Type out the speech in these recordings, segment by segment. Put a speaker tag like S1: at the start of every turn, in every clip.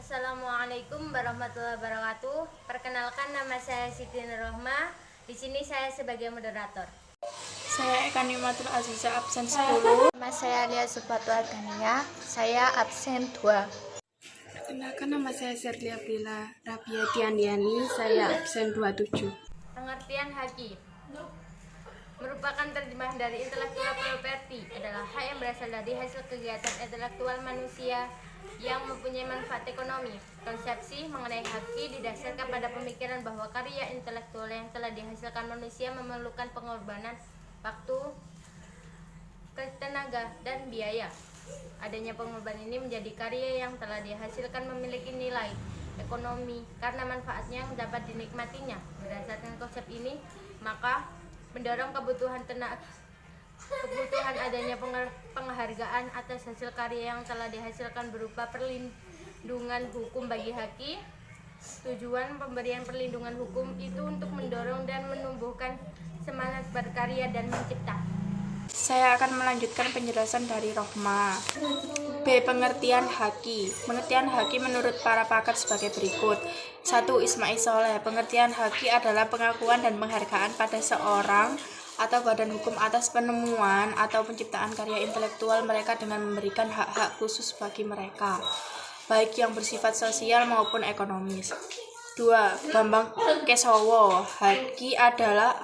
S1: Assalamualaikum warahmatullahi wabarakatuh. Perkenalkan, nama saya Siti Nurrohma. Di sini saya sebagai moderator.
S2: Saya Eka Nimatul Aziza, absen 10.
S3: Nama saya Lia Subatwa Gania, saya absen 2.
S2: Perkenalkan, nama saya Serlia Bila Rabiati Andiani, saya absen 27.
S1: Pengertian haki merupakan terjemahan dari intellectual property, adalah hak yang berasal dari hasil kegiatan intelektual manusia yang mempunyai manfaat ekonomi. Konsepsi mengenai haki didasarkan pada pemikiran bahwa karya intelektual yang telah dihasilkan manusia memerlukan pengorbanan waktu, tenaga, dan biaya. Adanya pengorbanan ini menjadi karya yang telah dihasilkan memiliki nilai ekonomi karena manfaatnya yang dapat dinikmatinya. Berdasarkan konsep ini, maka mendorong kebutuhan adanya penghargaan atas hasil karya yang telah dihasilkan berupa perlindungan hukum bagi haki. Tujuan pemberian perlindungan hukum itu untuk mendorong dan menumbuhkan semangat berkarya dan mencipta.
S2: Saya akan melanjutkan penjelasan dari Rohma. B. Pengertian haki. Pengertian haki menurut para pakar sebagai berikut. 1. Ismail Soleh. Pengertian haki adalah pengakuan dan penghargaan pada seorang atau badan hukum atas penemuan atau penciptaan karya intelektual mereka dengan memberikan hak-hak khusus bagi mereka, baik yang bersifat sosial maupun ekonomis. 2. Bambang Kesowo. Haki adalah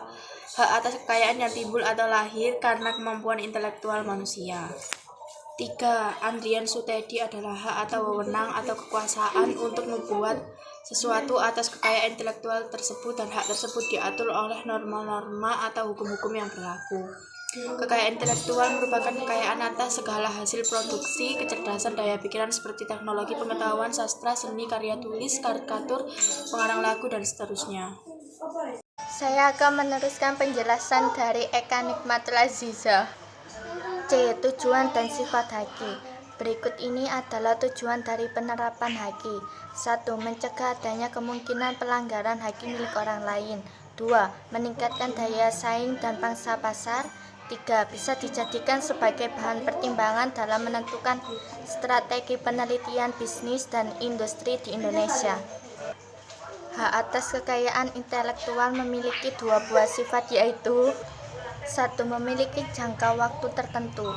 S2: hak atas kekayaan yang timbul atau lahir karena kemampuan intelektual manusia. 3. Andrian Sutedi adalah hak atau wewenang atau kekuasaan untuk membuat sesuatu atas kekayaan intelektual tersebut, dan hak tersebut diatur oleh norma-norma atau hukum-hukum yang berlaku. Kekayaan intelektual merupakan kekayaan atas segala hasil produksi kecerdasan daya pikiran seperti teknologi, pengetahuan, sastra, seni, karya tulis, karikatur, pengarang lagu, dan seterusnya.
S3: Saya akan meneruskan penjelasan dari Eka Nikmatul Aziza. C. Tujuan dan sifat haki. Berikut ini adalah tujuan dari penerapan haki. 1. Mencegah adanya kemungkinan pelanggaran haki milik orang lain. 2. Meningkatkan daya saing dan pangsa pasar. 3. Bisa dijadikan sebagai bahan pertimbangan dalam menentukan strategi penelitian bisnis dan industri di Indonesia. Hak atas kekayaan intelektual memiliki dua buah sifat, yaitu 1. Memiliki jangka waktu tertentu.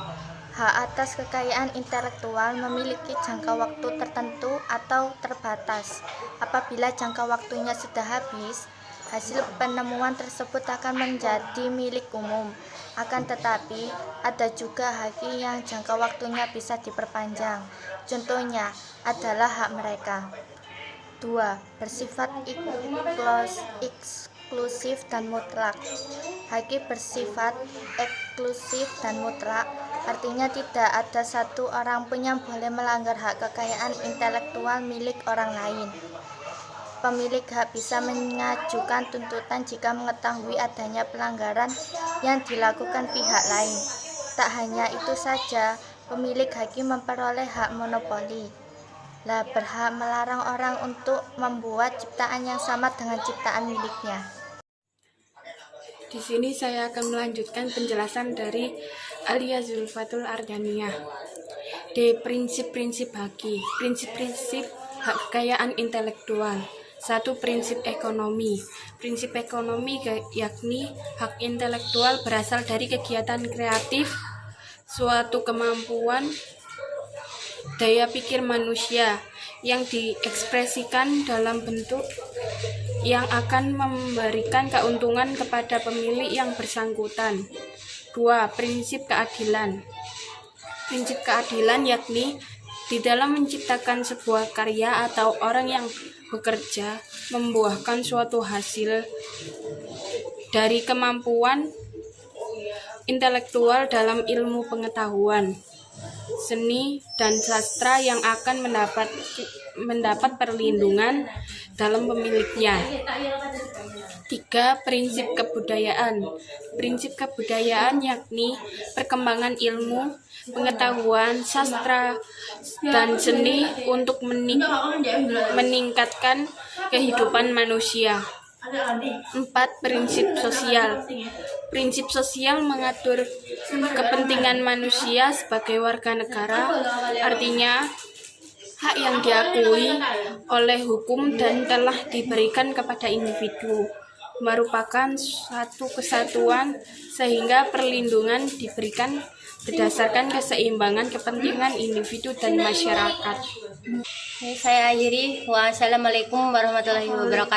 S3: Hak atas kekayaan intelektual memiliki jangka waktu tertentu atau terbatas. Apabila jangka waktunya sudah habis, hasil penemuan tersebut akan menjadi milik umum. Akan tetapi, ada juga haki yang jangka waktunya bisa diperpanjang. Contohnya adalah hak mereka. 2. Bersifat eksklusif dan mutlak. Haki bersifat eksklusif dan mutlak, artinya tidak ada satu orang pun yang boleh melanggar hak kekayaan intelektual milik orang lain. Pemilik hak bisa mengajukan tuntutan jika mengetahui adanya pelanggaran yang dilakukan pihak lain. Tak hanya itu saja, pemilik haki memperoleh hak monopoli, berhak melarang orang untuk membuat ciptaan yang sama dengan ciptaan miliknya.
S2: Di sini saya akan melanjutkan penjelasan dari Alia Zulfatul Ardaniyah. D. Prinsip-prinsip haki. Prinsip-prinsip hak kekayaan intelektual. 1. Prinsip ekonomi. Prinsip ekonomi yakni hak intelektual berasal dari kegiatan kreatif, suatu kemampuan daya pikir manusia yang diekspresikan dalam bentuk yang akan memberikan keuntungan kepada pemilik yang bersangkutan. 2. Prinsip keadilan. Prinsip keadilan yakni di dalam menciptakan sebuah karya atau orang yang bekerja membuahkan suatu hasil dari kemampuan intelektual dalam ilmu pengetahuan, seni, dan sastra yang akan mendapat perlindungan dalam pemiliknya. 3. Prinsip kebudayaan. Prinsip kebudayaan yakni perkembangan ilmu, pengetahuan, sastra, dan seni untuk meningkatkan kehidupan manusia. 4. Prinsip sosial. Prinsip sosial mengatur kepentingan manusia sebagai warga negara, artinya hak yang diakui oleh hukum dan telah diberikan kepada individu, merupakan suatu kesatuan sehingga perlindungan diberikan berdasarkan keseimbangan kepentingan individu dan masyarakat.
S1: Saya akhiri. Wassalamualaikum warahmatullahi wabarakatuh.